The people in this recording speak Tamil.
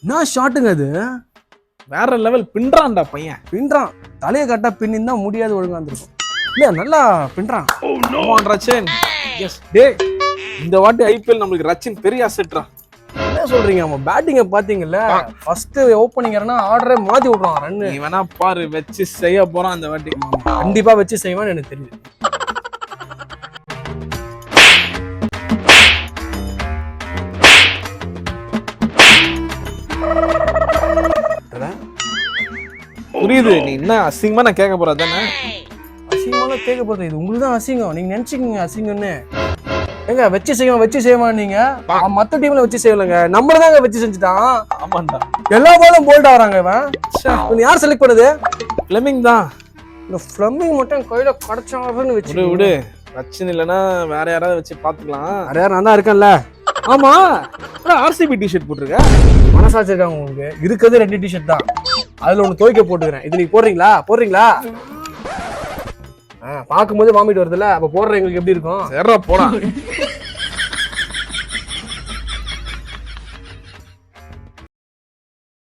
என்ன ஷாட்டுங்க அது? வேற லெவல் பின்றான்டா பையன். பின்றான். தலையை கட்டா பின்னிருந்தா முடியாது ஒழுங்கா இருந்திருக்கும். இல்ல நல்லா பின்றான். ரச்சின் எஸ் டே இந்த வாட்டி ஐபிஎல் நம்மளுக்கு ரச்சின் பெரிய அசெட்ரா. என்ன சொல்றீங்க? அவன் பேட்டிங்கை பாத்தீங்கல்ல, ஃபர்ஸ்ட் ஓப்பனிங் ஆர்டரே மாத்தி விடுறான். ரன்னு நீ வேணா பாரு, வச்சு செய்ய போறான் அந்த வாட்டி. கண்டிப்பா வச்சு செய்வான்னு எனக்கு தெரியுது. புரியுது, நீ என்ன அசிங்கமா நான் கேட்க போற தானே? அசிங்கமான கேட்க போறது இது உங்களுக்கு தான் அசிங்கம். நீங்க நினைச்சுக்கீங்க அசிங்கம்னு. ஏங்க வச்சு செய்வான் நீங்க. மத்த டீம்ல வச்சு செய்யலங்க, நம்மளதாங்க வச்சு செஞ்சுட்டான். ஆமாண்டா, எல்லா பாலும் போல்ட் ஆறாங்க. இவன் யார் செலக்ட் பண்ணது? ஃபிளமிங் தான். இந்த ஃபிளமிங் மட்டும் கையில கடைச்சாங்கன்னு வச்சு விடு. ரச்சின் இல்லைன்னா வேற யாராவது வச்சு பாத்துக்கலாம். வேற யாரும் நான் தான் இருக்கேன்ல. ஆமா, ஆர்சிபி டிஷர்ட் போட்டிருக்க. மனசாட்சி இருக்காங்க உங்களுக்கு? இருக்கிறது 2 டிஷர்ட் தான். அதுல ஒண்ணு துவைக்க போட்டுக்கிறேன். இது நீங்க போடுறீங்களா? பார்க்கும்போது வாமிட் வருதுல்ல, அப்ப போடுற எங்களுக்கு எப்படி இருக்கும்? சரி போடா.